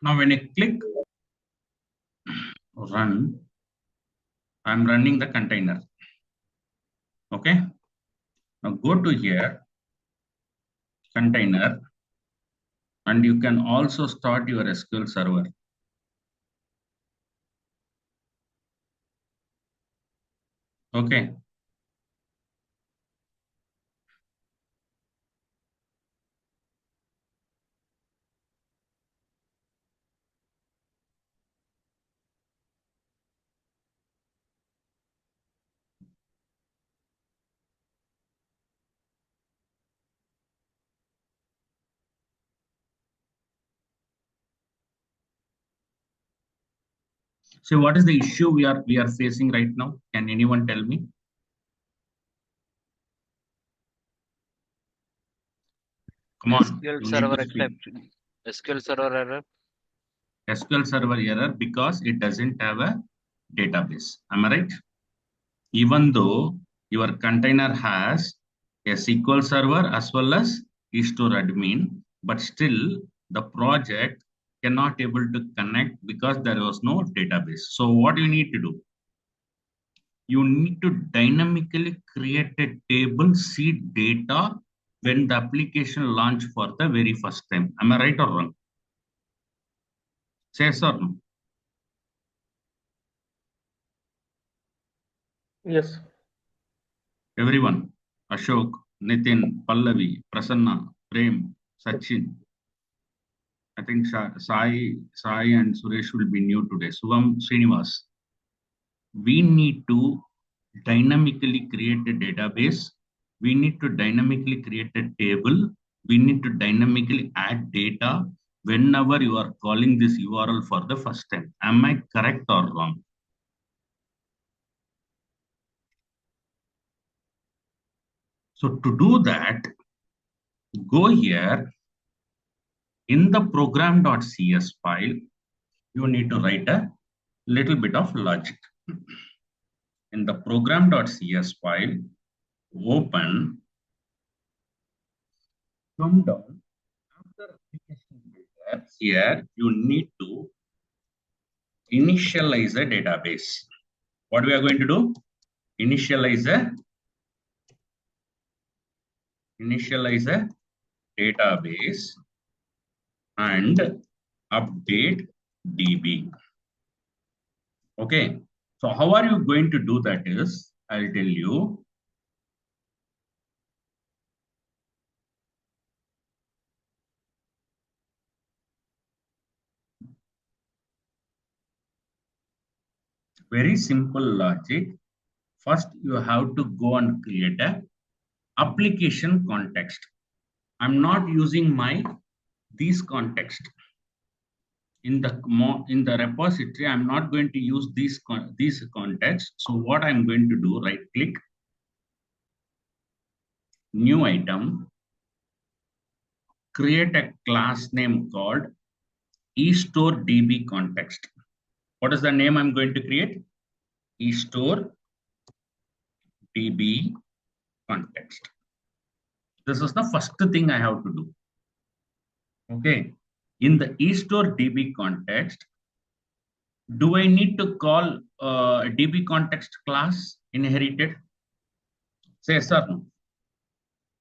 Now when I click run, I'm running the container. Okay. Now go to here, container, and you can also start your SQL Server. Okay. So what is the issue we are facing right now? Can anyone tell me? Come on, SQL you need Server to speak. exception. SQL Server error. SQL Server error because it doesn't have a database. Am I right? Even though your container has a SQL Server as well as eStore admin, but still the project cannot able to connect because there was no database. So what you need to do? You need to dynamically create a table seed data when the application launch for the very first time. Am I right or wrong? Say yes or no? Yes. Everyone, Ashok, Nitin, Pallavi, Prasanna, Prem, Sachin. I think Sai and Suresh will be new today. Suvam, Srinivas. We need to dynamically create a database. We need to dynamically create a table. We need to dynamically add data whenever you are calling this URL for the first time. Am I correct or wrong? So to do that, go here in the program.cs file. You need to write a little bit of logic. In the program.cs file, open, come down. After application builder, here you need to initialize a database. What we are going to do? Initialize a database and update DB. Okay. So how are you going to do that is, I'll tell you. Very simple logic. First, you have to go and create a application context. I'm not using these context. In the repository, I'm not going to use these contexts. So what I'm going to do, right click, new item, create a class name called eStore DB context. What is the name I'm going to create? eStore DB context. This is the first thing I have to do. Okay. In the eStore DB context, do I need to call DB context class inherited? Say yes or no.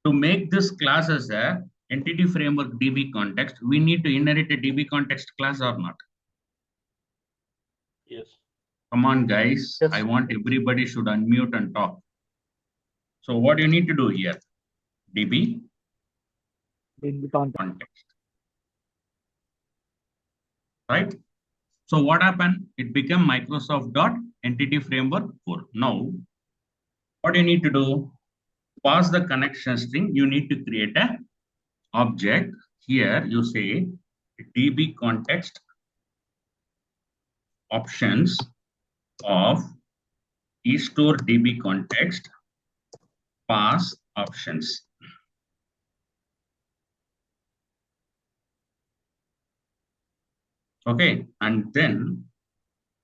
To make this class as a entity framework DB context, we need to inherit a DB context class or not? Yes. Come on, guys. Yes. I want everybody should unmute and talk. So what you need to do here? DB context. Right? So what happened? It became Microsoft.Entity Framework 4. Now, what you need to do? Pass the connection string. You need to create a object. Here you say DB context options of eStore DB context pass options. Okay, and then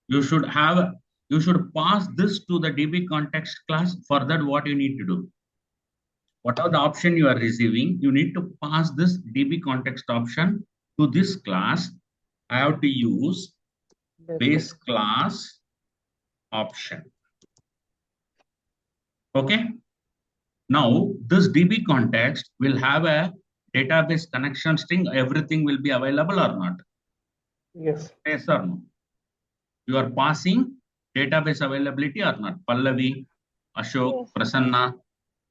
you should pass this to the DB context class. For that, what you need to do? Whatever the option you are receiving, you need to pass this DB context option to this class I have to use Base base class option. Okay. Now this DB context will have a database connection string. Everything will be available or not? Yes. Yes or no? You are passing database availability or not? Pallavi, Ashok, Yes. Prasanna,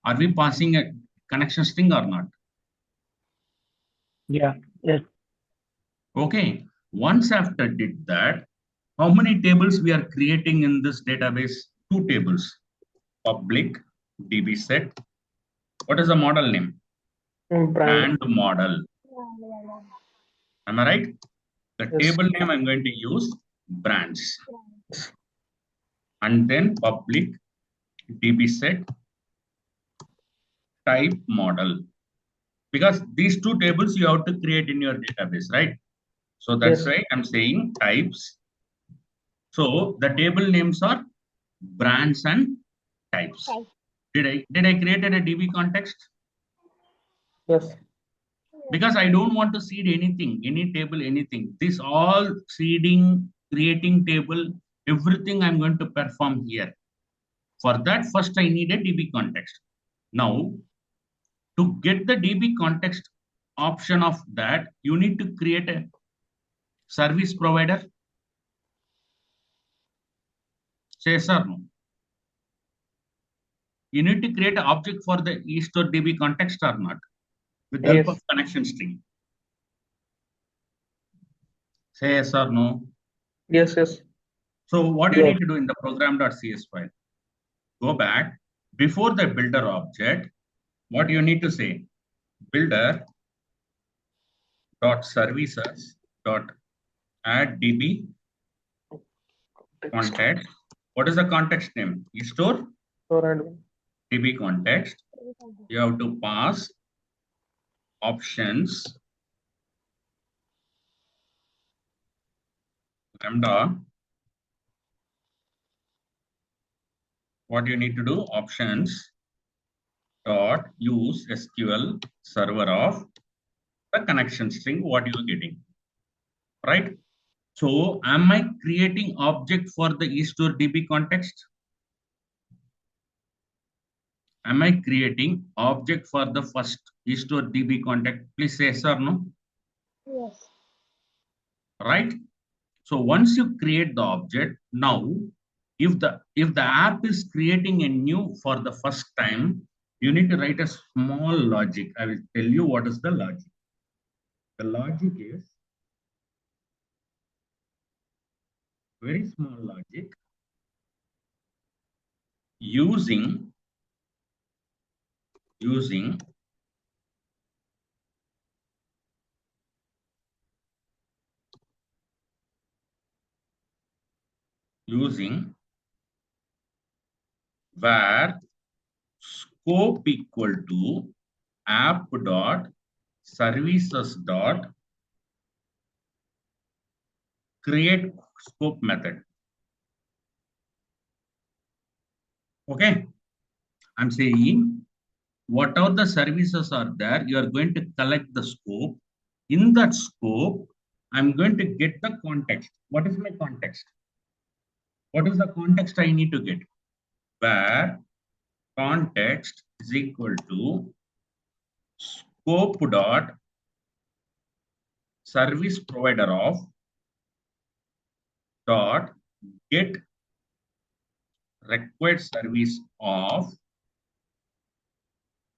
are we passing a connection string or not? Yeah. Yes. Okay. Once after did that, how many tables we are creating in this database? Two tables. Public DB set. What is the model name? Brand. Brand model. Am I right? The Yes. table name I'm going to use brands. And then public DB set type model. Because these two tables you have to create in your database, right? So that's Yes. why I'm saying types. So the table names are brands and types. Type. Did I created a DB context? Yes. Because I don't want to seed anything, any table, anything. This all seeding, creating table, everything I'm going to perform here. For that, first I need a DB context. Now, to get the DB context option of that, you need to create a service provider. Say yes or no. You need to create an object for the eStore DB context or not, with the help Yes. of connection string. Say yes or no. Yes. Yes. So what you Yes. need to do in the program.cs file, go back before the builder object. What you need to say, builder dot services dot add DB context. What is the context name? eStore DB context. You have to pass options lambda. What you need to do, options dot use SQL server of the connection string, what you are getting, right? So am I creating object for the eStore DB context? Am I creating object for the first eStore DB context? Please say yes or no. Yes. Right? So once you create the object, now if the app is creating a new for the first time, you need to write a small logic. I will tell you what is the logic. The logic is very small logic using where scope equal to app dot services dot create scope method. Okay, I'm saying whatever the services are there, you are going to collect the scope. In that scope, I'm going to get the context. What is my context? What is the context I need to get? Where context is equal to scope dot service provider of dot get required service of,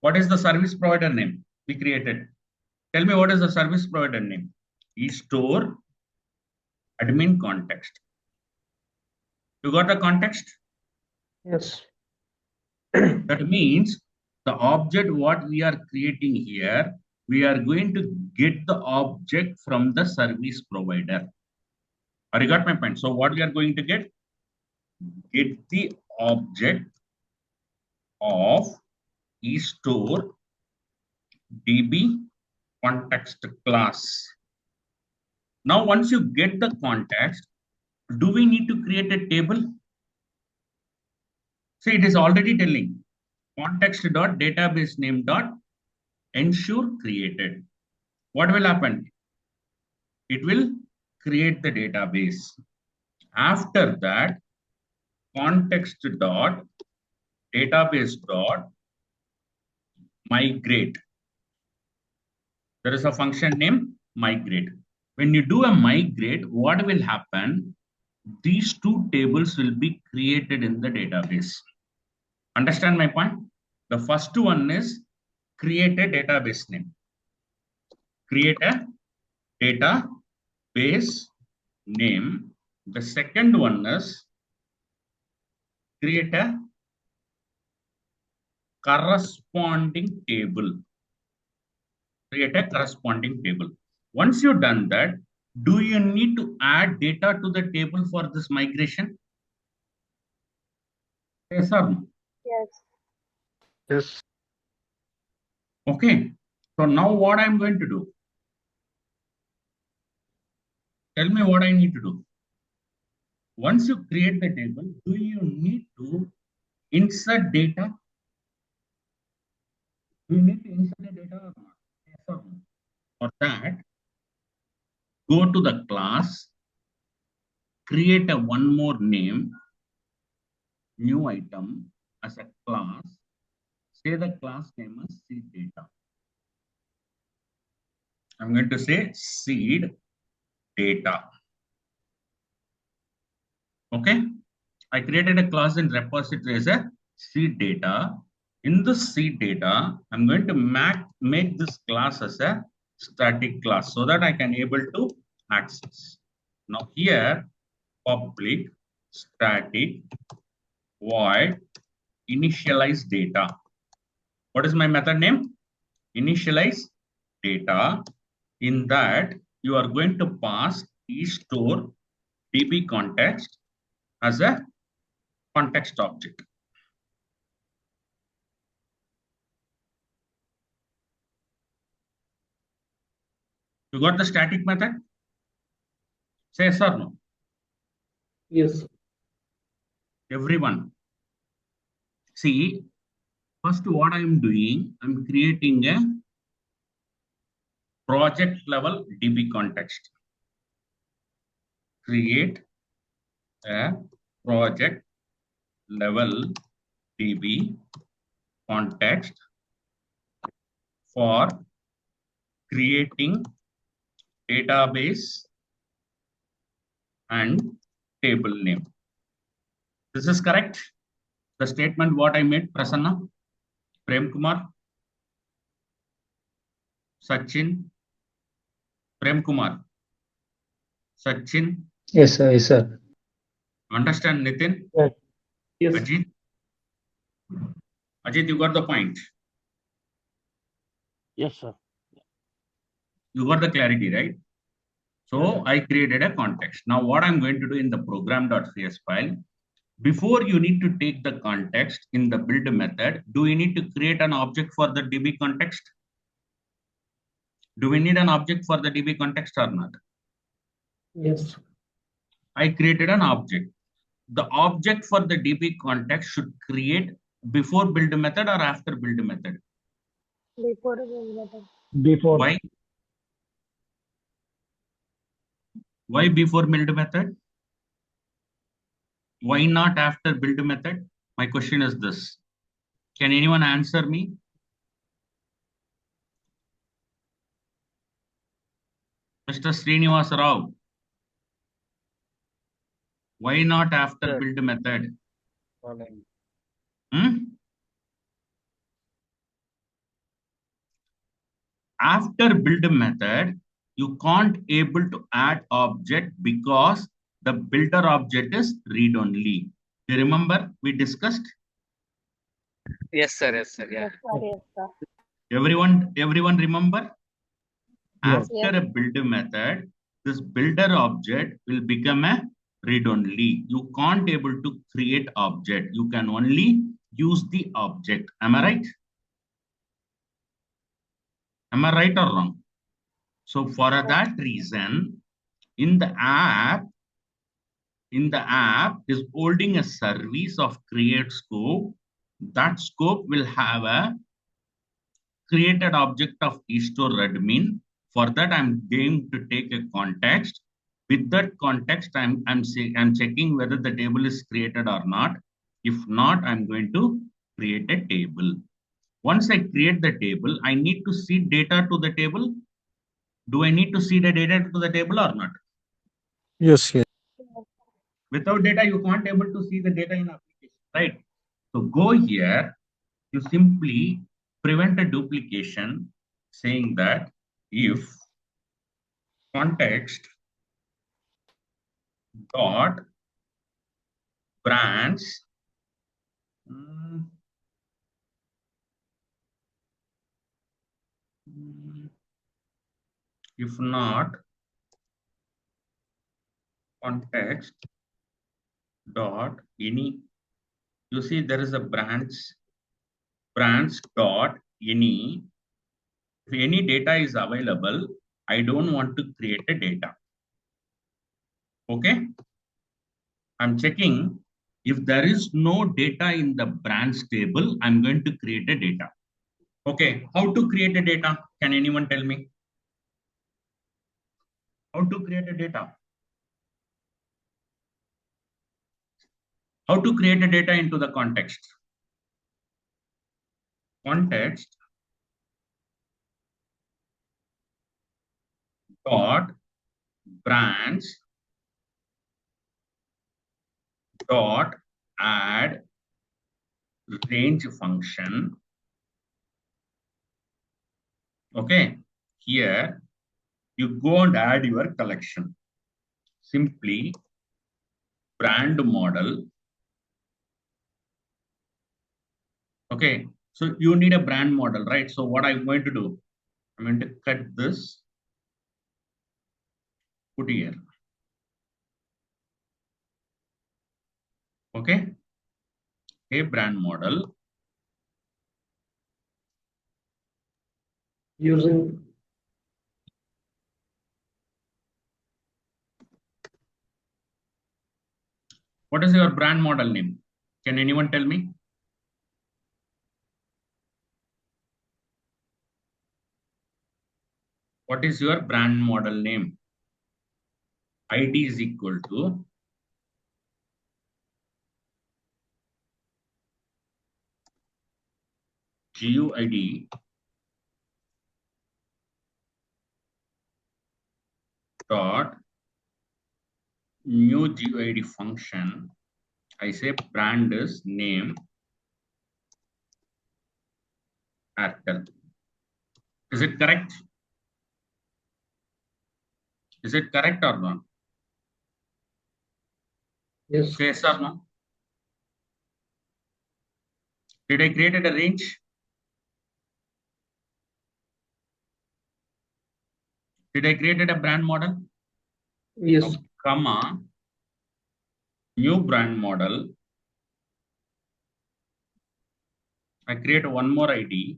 what is the service provider name we created? Tell me what is the service provider name? eStore admin context. You got the context? Yes. That means the object what we are creating here, we are going to get the object from the service provider. You got my point? So what we are going to get the object of eStore DB context class. Now, once you get the context, do we need to create a table? See, it is already telling context.database name dot ensure created. What will happen? It will create the database. After that, context dot database dot migrate. There is a function named migrate. When you do a migrate, what will happen? These two tables will be created in the database. Understand my point? The first one is create a database name. Create a database name. The second one is create a corresponding table. Create a corresponding table. Once you've done that, do you need to add data to the table for this migration? Yes or no? Yes. Yes. Okay. So now what I'm going to do? Tell me what I need to do. Once you create the table, do you need to insert data? Do you need to insert the data or not? Yes or no? For that, go to the class, create a one more name, new item as a class. Say the class name is seed data. I'm going to say seed data. Okay. I created a class in repository as a seed data. In the seed data, I'm going to make this class as a static class so that I can able to access. Now here, public static void initialize data. What is my method name? Initialize data. In that, you are going to pass store db context as a context object. You got the static method? Say yes or no? Yes. Everyone. See, first what I am doing, I'm creating a project level DB context. Create a project level DB context for creating database and table name. This is correct. The statement what I made, Prasanna, Prem Kumar, Sachin, Prem Kumar, Sachin. Yes, sir. Yes, sir. Understand, Nitin? Yes. Yes. Ajit? Ajit, you got the point. Yes, sir. You got the clarity, right? So I created a context. Now what I'm going to do in the program.cs file, before you need to take the context in the build method, do we need to create an object for the DB context? Do we need an object for the DB context or not? Yes. I created an object. The object for the DB context should create before build method or after build method? Before the build method. Before. Why? Why before build method? Why not after build method? My question is this. Can anyone answer me? Mr. Srinivas Rao. Why not after Sir. build method? Hmm? After build method, you can't able to add object because the builder object is read only. You remember we discussed? Yes, sir. Yes, sir. Yeah. Yes, sir. Yes, sir. Everyone remember? Yes. After a build method, this builder object will become a read only. You can't able to create object. You can only use the object. Am I right? Am I right or wrong? So for that reason, in the app is holding a service of create scope. That scope will have a created object of eStore admin. For that, I'm going to take a context. With that context, I'm checking whether the table is created or not. If not, I'm going to create a table. Once I create the table, I need to see data to the table. Do I need to see the data to the table or not? Yes, yes. Without data, you can't able to see the data in application, right? So go here, you simply prevent a duplication, saying that if context dot branch if not context dot any, you see there is a branch dot any. If any data is available, I don't want to create a data. Okay, I'm checking if there is no data in the branch table, I'm going to create a data. Okay, how to create a data? Can anyone tell me? How to create a data? How to create a data into the context? Context dot branch dot add range function. Okay, here you go and add your collection. Simply brand model. Okay, so you need a brand model, right? So what I'm going to do, I'm going to cut this, put here. Okay, a brand model Using what is your brand model name? Can anyone tell me? What is your brand model name? ID is equal to GUID dot new GUID function. I say brand is name Airtel. Is it correct? Is it correct or not? yes, Yes or no? Did I create a range? Did I create a brand model? yes, Now, comma, new brand model. I create one more ID.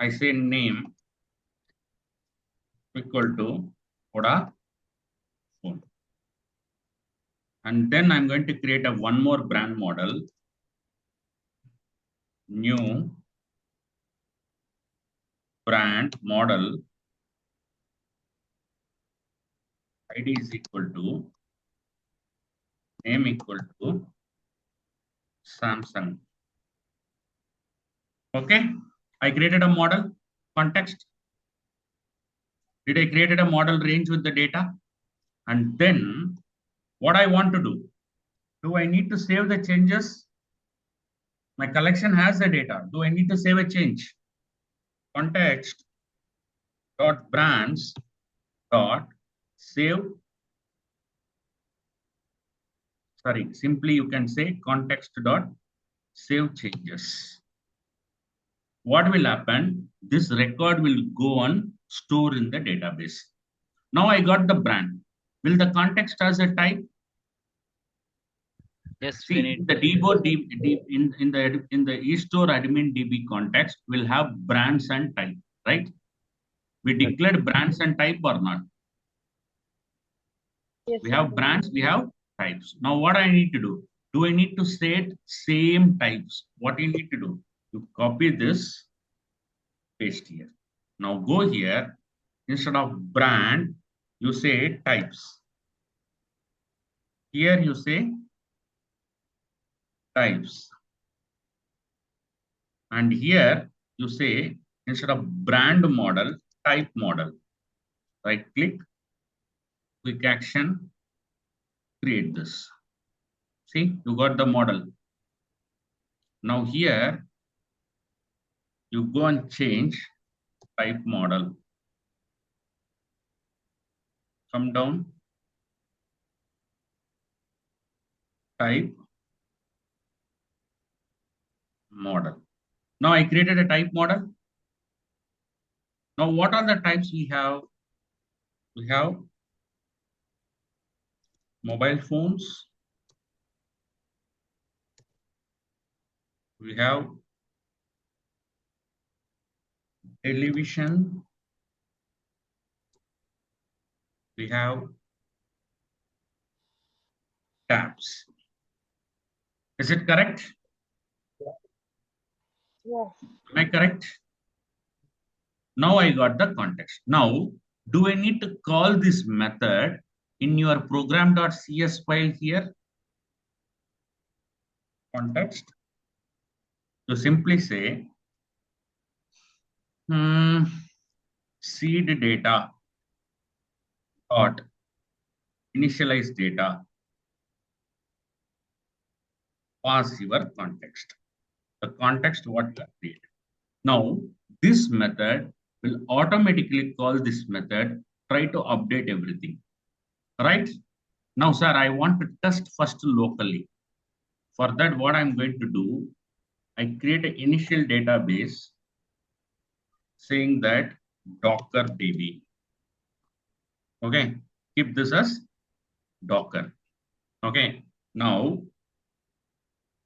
I say name equal to Vodafone. And then I'm going to create a one more brand model. New brand model ID is equal to name equal to Samsung. Okay, I created a model context. Did I created a model range with the data? And then what I want to do I need to save the changes? My collection has the data. Do I need to save a change? Context dot brands dot save. Sorry, simply you can say context dot save changes. What will happen? This record will go on store in the database. Now I got the brand. Will the context as a type? Yes, we See, need the in the eStore admin DB context will have brands and type, right? We declared brands and type or not? Yes, We sir. have brands, we have types. Now what I need to do? Do I need to set same types? What you need to do? You copy this, paste here. Now go here, instead of brand, you say types. Here you say types. And here you say, instead of brand model, type model. Right click, quick action, create this. See, you got the model. Now here, you go and change type model. Come down, type model. Now I created a type model. Now what are the types we have? We have mobile phones. We have television. We have tabs. Is it correct? Yes. Am I correct? Now I got the context. Now, do I need to call this method in your program.cs file here? Context. To simply say, seed data dot initialize data, pass your context. The context what you have created. Now, this method will automatically call this method, try to update everything. Right? Now, sir, I want to test first locally. For that, what I'm going to do, I create an initial database saying that Docker DB. Okay, keep this as Docker. Okay, now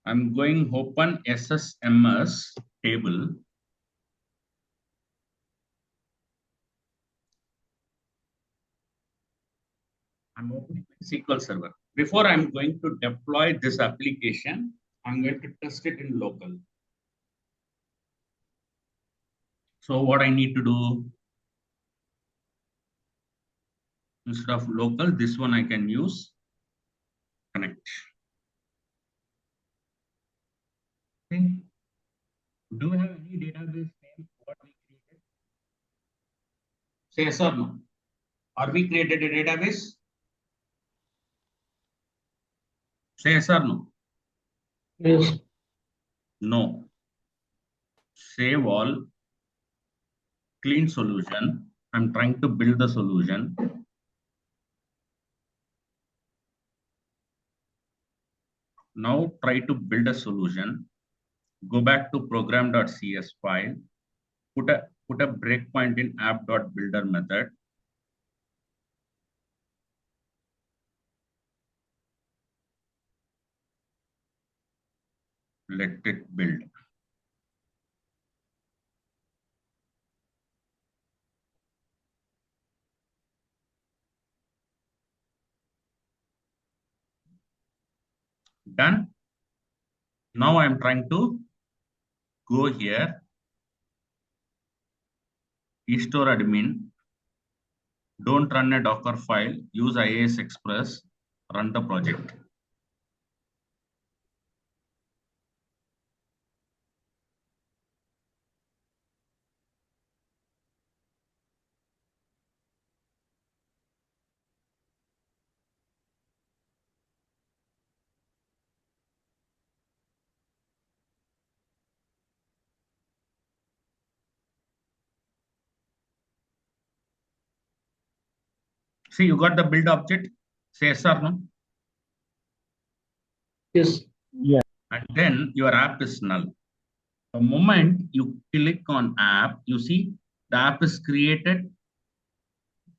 I'm going open SSMS table. I'm opening SQL Server. Before I'm going to deploy this application, I'm going to test it in local. So what I need to do, instead of local, this one I can use connect. Okay. Do we have any database name what we created? Say yes or no. Are we created a database? Say yes or no. Yes. No. Save all. Clean solution. I'm trying to build the solution. Now try to build a solution. Go back to program.cs file. Put a breakpoint in app.builder method. Let it build. Done. Now I'm trying to go here. Restore admin. Don't run a Docker file. Use IIS Express. Run the project. See, you got the build object. Say yes or no. Yes. Yeah. And then your app is null. The moment you click on app, you see the app is created.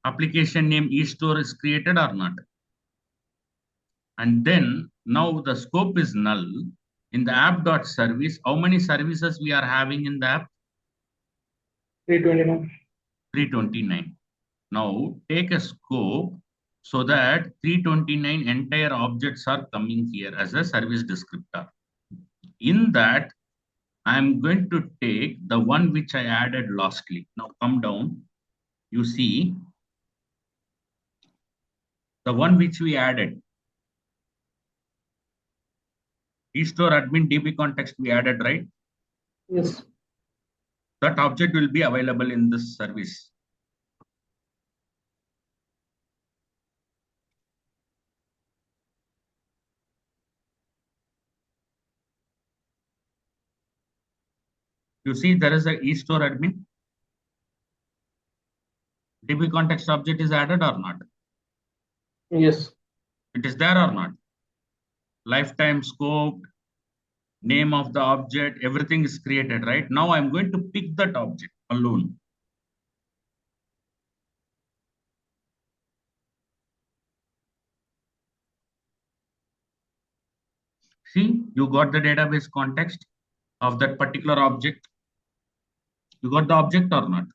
Application name eStore is created or not. And then now the scope is null. In the app.service, how many services we are having in the app? 329. 329. Now take a scope so that 329 entire objects are coming here as a service descriptor. In that, I'm going to take the one which I added lastly. Now come down. You see The one which we added. eStore admin DB context we added, right? Yes. That object will be available in this service. You see there is a eStore admin. DB context object is added or not? Yes. It is there or not? Lifetime scope, name of the object, everything is created, right? Now I'm going to pick that object alone. See, you got the database context of that particular object. You got the object or not?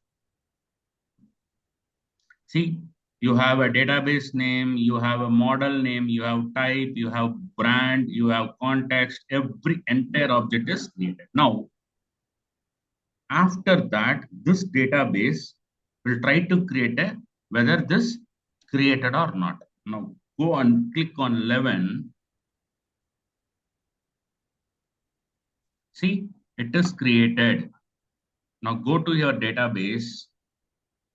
See, you have a database name, you have a model name, you have type, you have brand, you have context, every entire object is created. Now, after that, this database will try to create a whether this created or not. Now, go and click on 11. See, it is created. Now go to your database,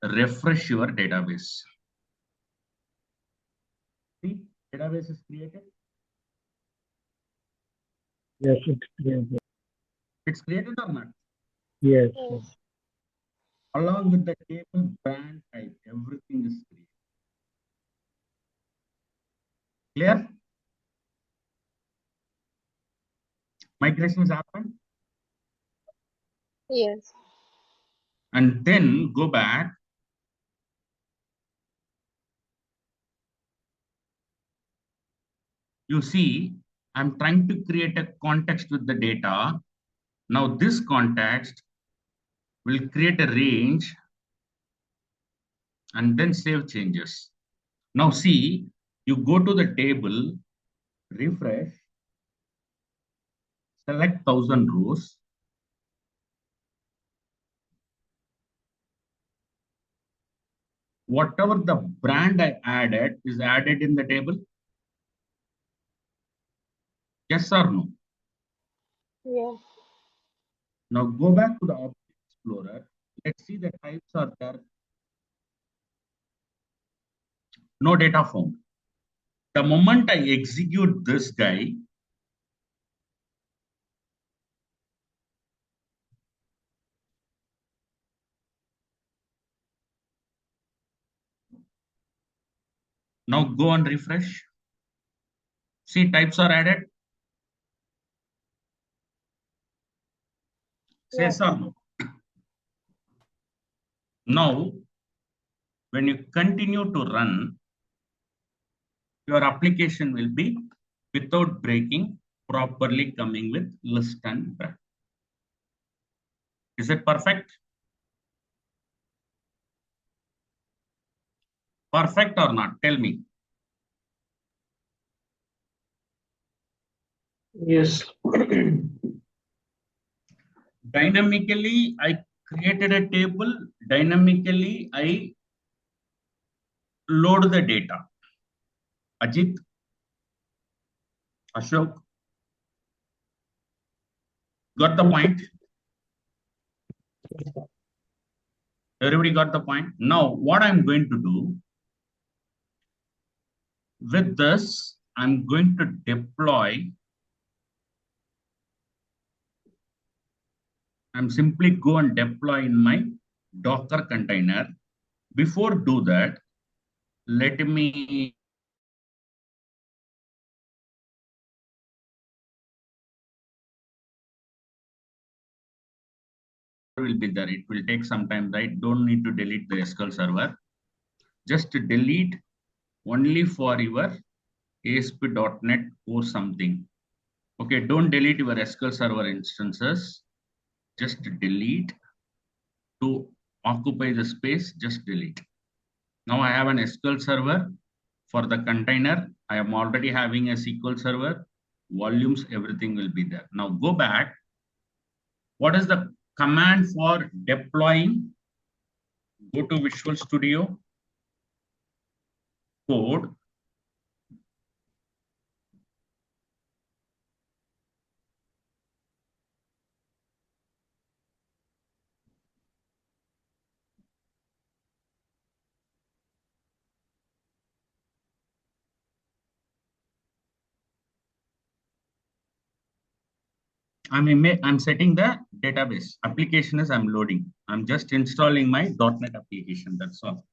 refresh your database. See, database is created. Yes, it's clear. It's created or not? Yes. Yes. Along with the table, brand, type, everything is created. Clear? Migrations happen. Yes. And then go back. You see, I'm trying to create a context with the data. Now this context will create a range and then save changes. Now see, you go to the table, refresh, select 1000 rows. Whatever the brand I added is added in the table. Yes or no? Yes. Now go back to the Object Explorer. Let's see the types are there. No data found. The moment I execute this guy, now go and refresh. See, types are added. Yes Yes. or no? Now, when you continue to run, your application will be without breaking, properly coming with list and brand. Is it perfect? Perfect or not? Tell me. Yes. Dynamically, I created a table. Dynamically, I load the data. Ajit, Ashok, got the point? Everybody got the point? Now, what I'm going to do with this, I'm going to deploy. I'm simply go and deploy in my Docker container. Before do that, let me will be there. It will take some time, right? Don't need to delete the SQL Server. Just delete only for your ASP.NET or something. Okay, don't delete your SQL Server instances. Just delete to occupy the space. Just delete. Now I have an SQL Server for the container. I am already having a SQL Server. Volumes, everything will be there. Now go back. What is the command for deploying? Go to Visual Studio, code, I'm setting the database. Application is I'm loading. I'm just installing my .NET application. That's all.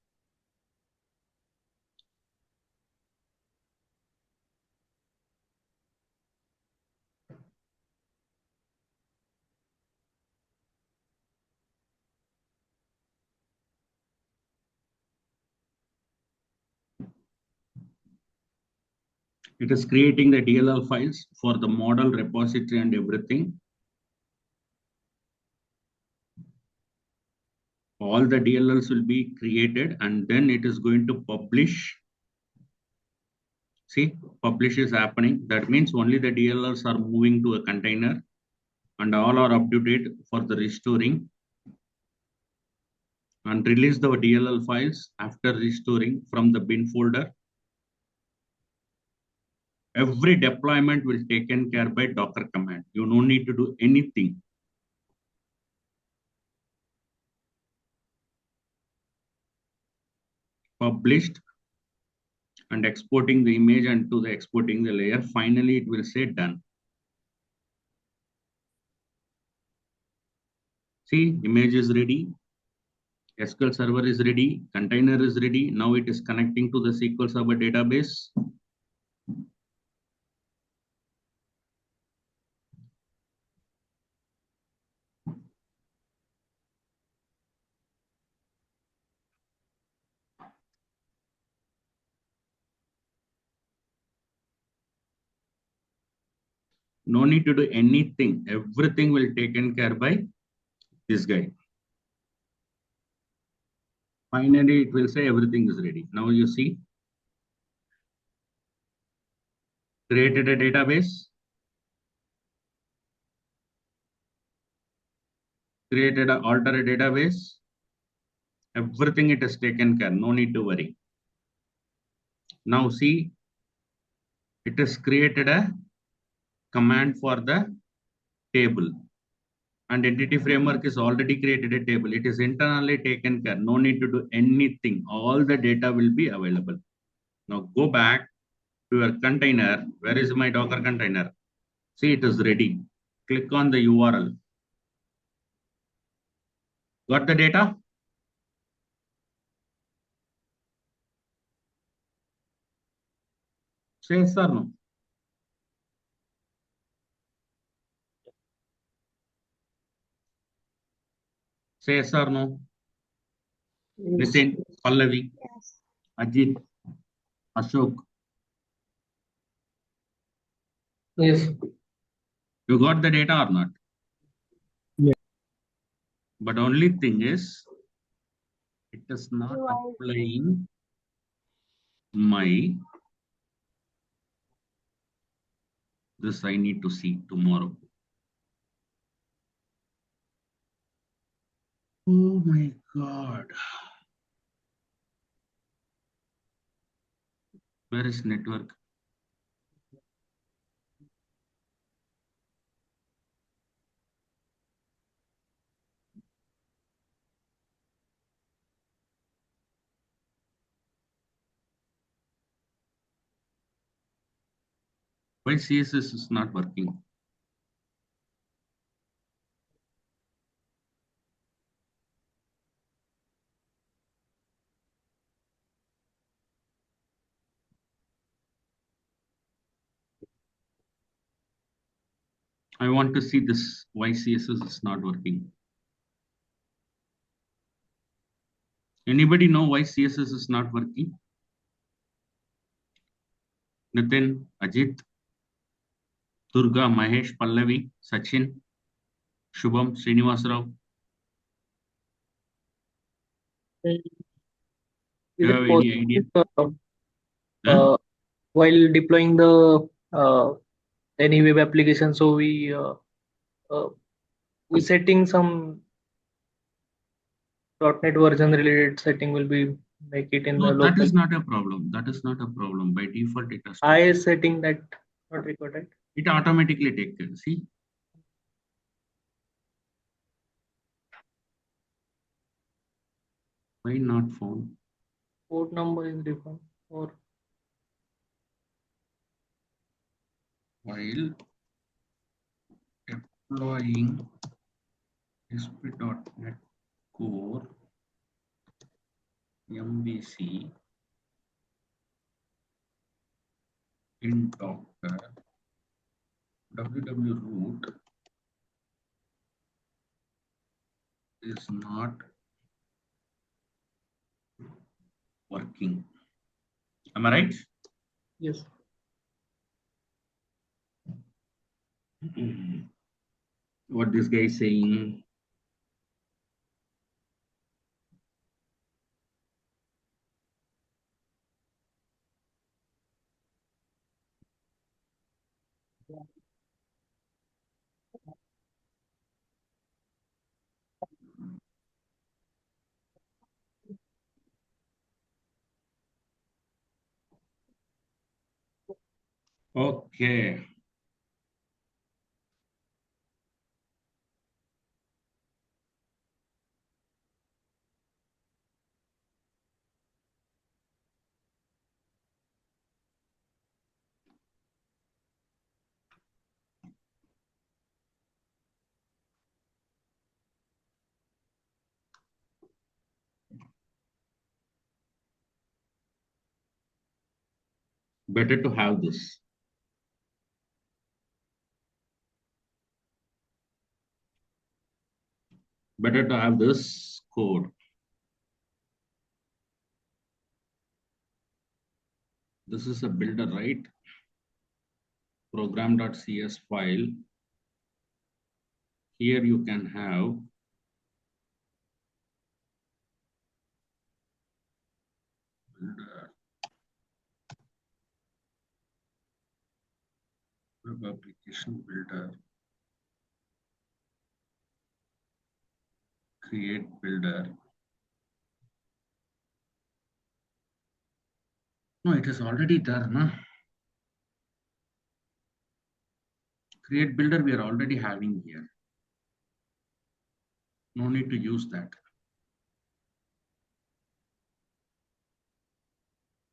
It is creating the DLL files for the model repository and everything. All the DLLs will be created and then it is going to publish. See, publish is happening. That means only the DLLs are moving to a container and all are updated for the restoring, and release the DLL files after restoring from the bin folder. Every deployment will be taken care by Docker command. You don't need to do anything. Published and exporting the image and to the exporting the layer. Finally, it will say done. See, image is ready. SQL Server is ready. Container is ready. Now it is connecting to the SQL Server database. No need to do anything. Everything will be taken care by this guy. Finally, it will say everything is ready. Now you see, created a database, created an alternate database. Everything it is taken care. No need to worry. Now see, it has created a command for the table. And entity framework is already created a table. It is internally taken care. No need to do anything. All the data will be available. Now go back to your container. Where is my Docker container? See, it is ready. Click on the URL. Got the data? Say yes or no? Say yes or no? Yes. Nitin, Pallavi, Yes. Ajit, Ashok. Yes. You got the data or not? Yes. But only thing is, it is not UI. applying my, this I need to see tomorrow. Oh my God. Where is network? Why CSS is not working? I want to see this. Why CSS is not working? Anybody know why CSS is not working? Nitin, Ajit, Durga, Mahesh, Pallavi, Sachin, Shubham, Srinivasrao. Is Do you it have any idea? possible Huh? while deploying the any web application, so we setting some .NET version related setting will be make it in the No, that local. is not a problem. That is not a problem. By default, it has to. I setting that not recorded. It automatically takes care. See, why not found? Port number is different or While deploying ASP.NET Core MVC in Docker www root is not working. Am I right? Yes. What this guy is saying? Okay. Better to have this. Better to have this code. This is a builder, right? Program.cs file. Here you can have builder, web application builder, create builder. No, it is already there, no? Create builder we are already having here. No need to use that.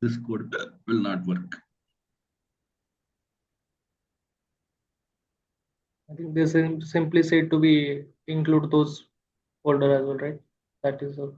This code will not work. I think this is simply said to be include those folder as well, right? That is all.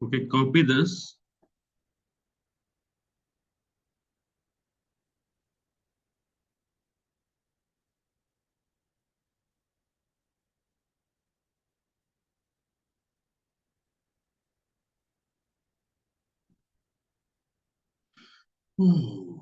Okay, copy this. Ooh.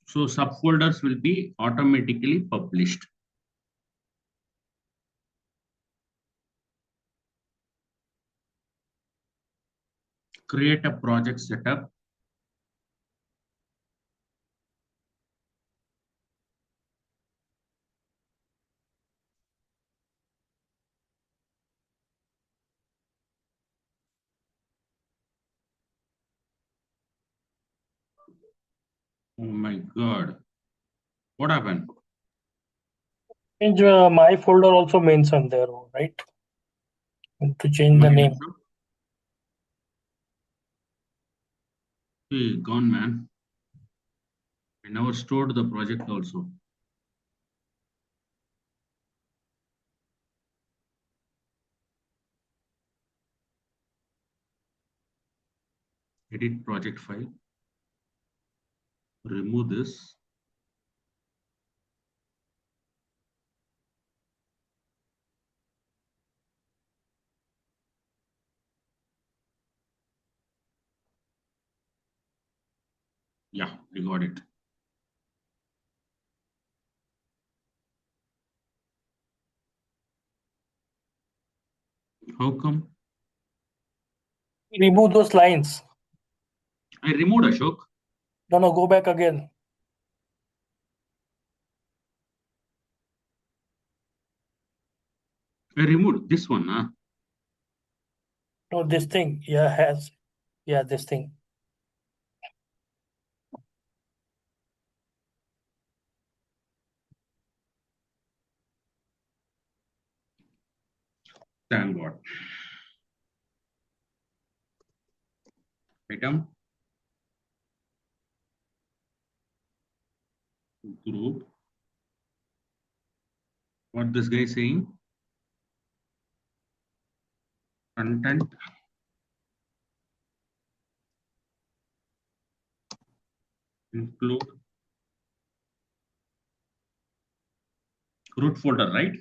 So subfolders will be automatically published. Create a project setup. Oh my God. What happened? Change my folder also mentioned there, right? To change the name. Hey, gone, man. I never stored the project also. Edit project file. Remove this. Yeah, I got it. How come? Remove those lines. I removed Ashok. No, go back again. I removed this one. No, this thing. Yeah, this thing. Thank God. Item. Group. What this guy is saying? Content. Include root folder, right?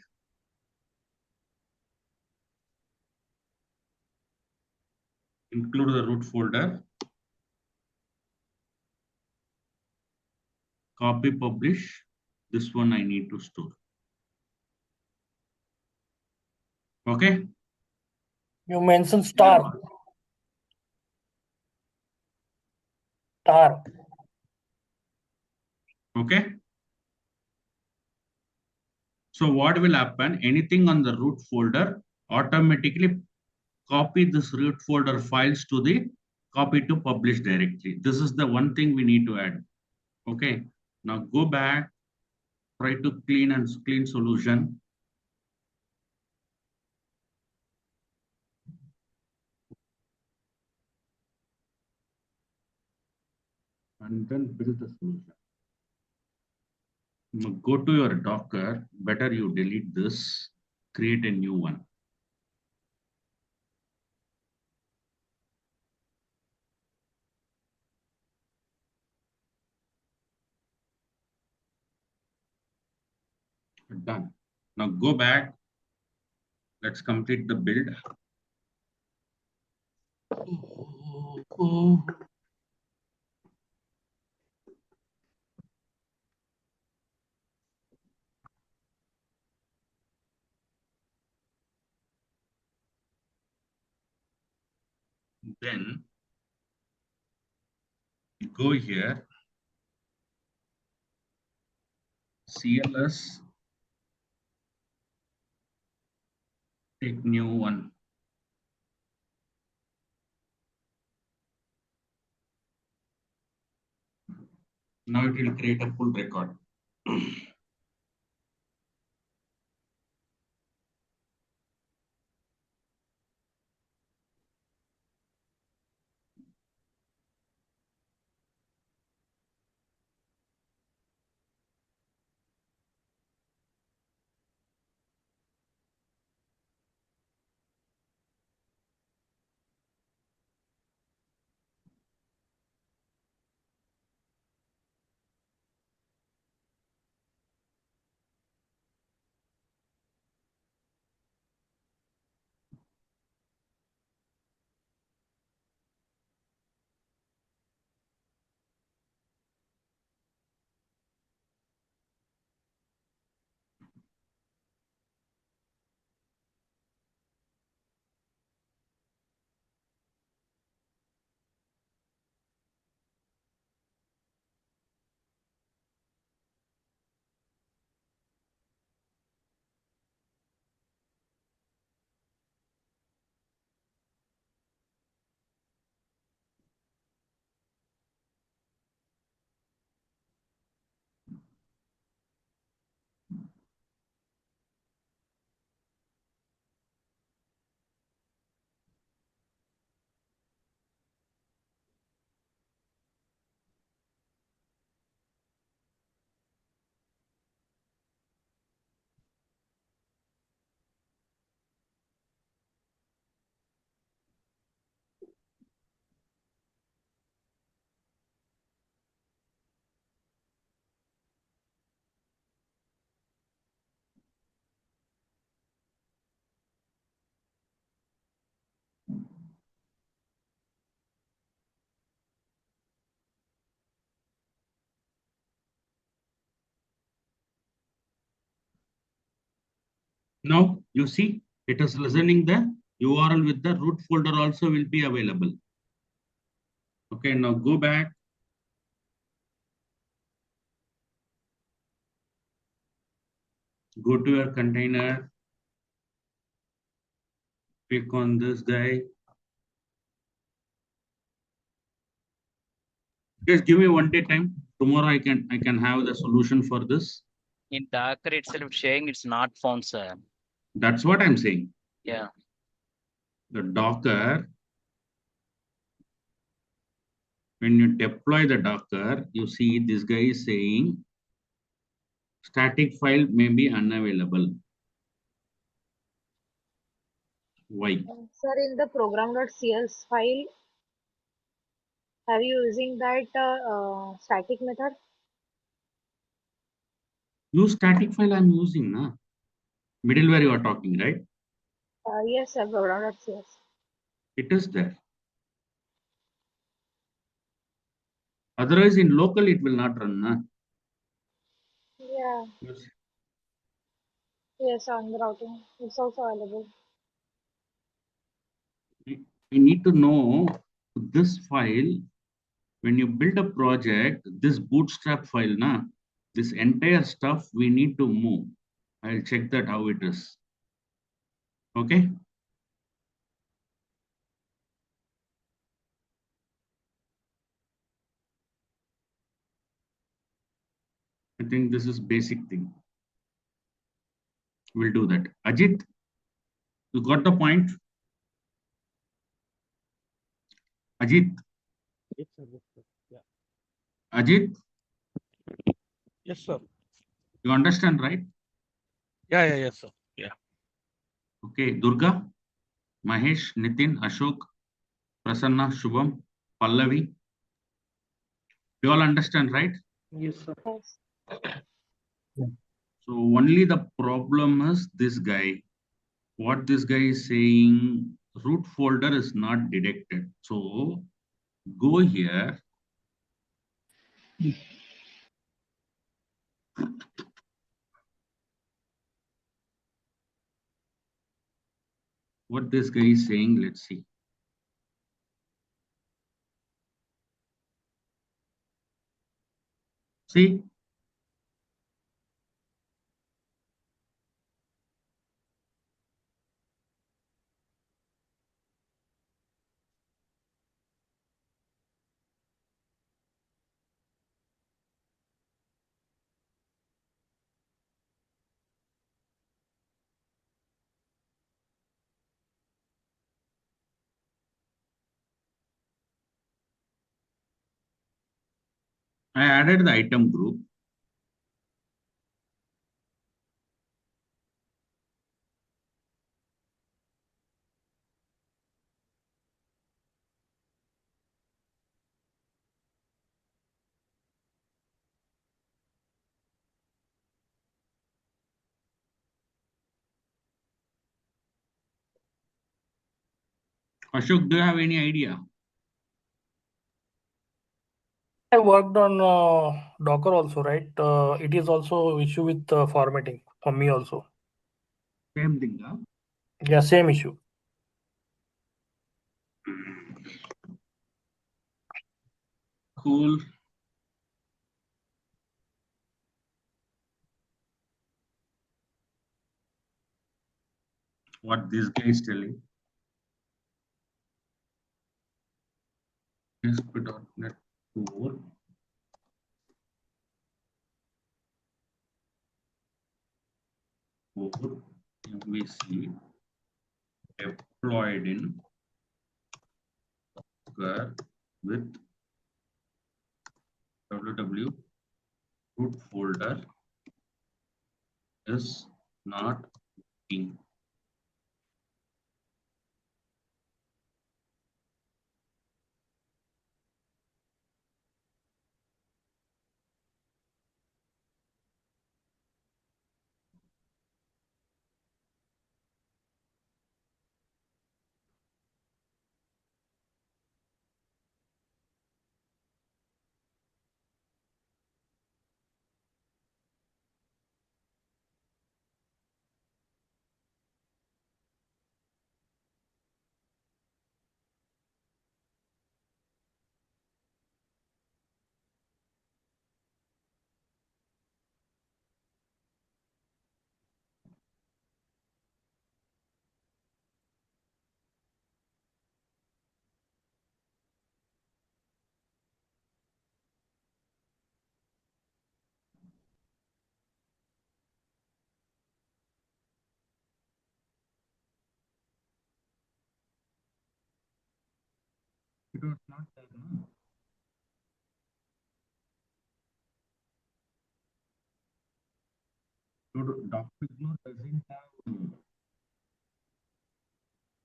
Include the root folder. Copy, publish. This one I need to store. Okay. You mentioned star. Star. Okay. So what will happen? Anything on the root folder automatically copy this root folder files to the copy to publish directly. This is the one thing we need to add. Okay. Now go back, try to clean solution. And then build the solution. Now go to your Docker. Better you delete this, create a new one. Done. Now go back. Let's complete the build. Then go here, CLS, take new one. Now it will create a full record. Now you see it is listening the URL with the root folder also will be available. Okay, now go back. Go to your container. Click on this guy. Just give me 1 day time. Tomorrow I can have the solution for this. In Docker itself, it's saying it's not found, sir. That's what I'm saying. Yeah. The Docker, when you deploy the Docker, you see this guy is saying static file may be unavailable. Why? Sir, in the program.cs file, have you using that static method? Use static file I'm using, na? Middleware you are talking, right? Yes, sir, program.cs. It is there. Otherwise, in local it will not run, na? Yeah, Yes. yes, on the routing. It's also available. We need to know this file. When you build a project, this bootstrap file, na, this entire stuff we need to move. I'll check that how it is. Okay. I think this is basic thing. We'll do that. Ajit, you got the point? Ajit, Yes, sir. Yes, sir. Yeah. Ajit, Yes, sir. you understand, right? Yeah. Yes, sir. Yeah. Okay. Durga, Mahesh, Nitin, Ashok, Prasanna, Shubham, Pallavi. You all understand, right? Yes, sir. Yes. So only the problem is this guy. What this guy is saying, root folder is not detected. So go here. What this guy is saying, let's see. See, I added the item group. Ashok, do you have any idea? I worked on Docker also, right? It is also issue with formatting for me also. Same thing, huh? Yeah, same issue. Cool. What this guy is telling. ASP.NET Core MVC deployed in Docker with www root folder is not working. was not there, no? So Dockerfile doesn't have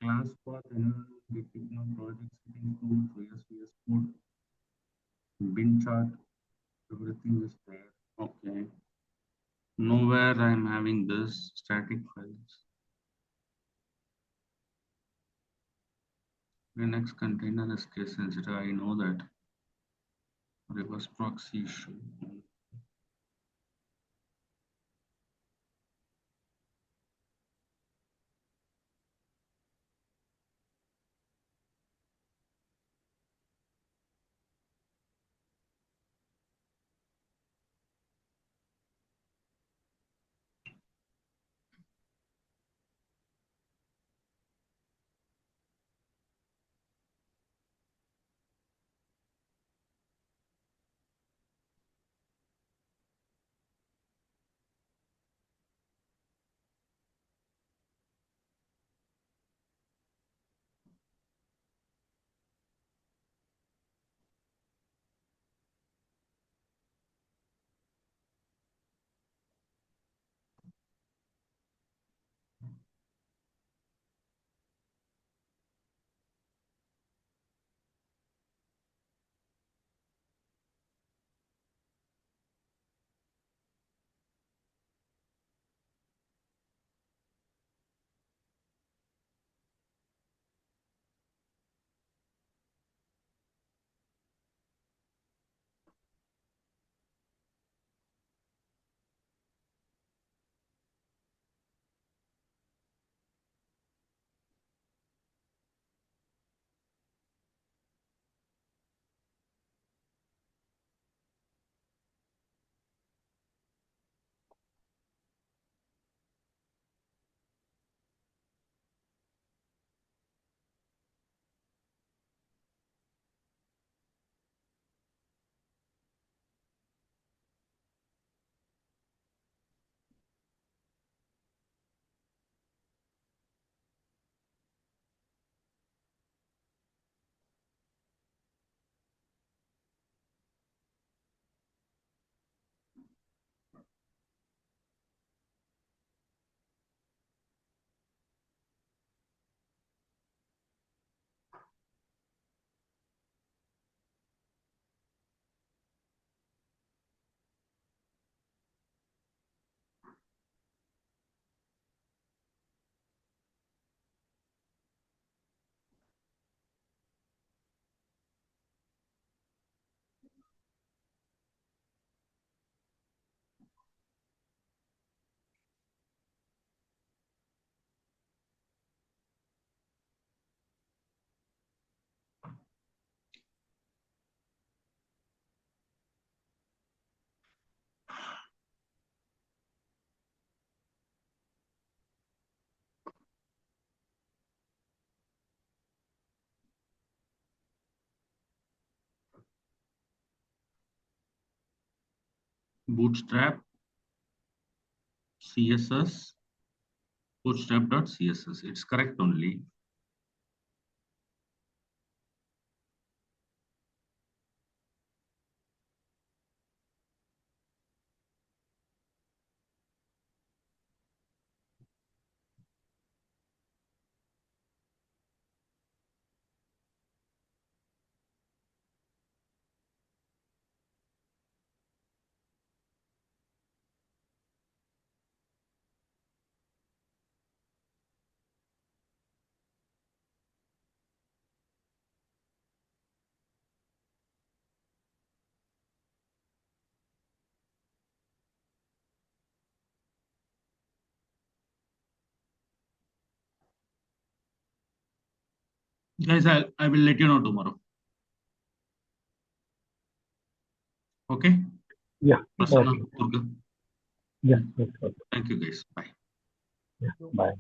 class path, environment, project setting tools, VS code, bin chart, everything is there. Okay. Nowhere I'm having this static files. Linux container is case sensitive. I know that. Reverse proxy issue. Bootstrap, CSS, bootstrap.css. It's correct only. Guys, I will let you know tomorrow. Okay? Yeah. Prasanna, Okay. Durga. Yeah. Okay. Thank you guys. Bye. Yeah. Bye.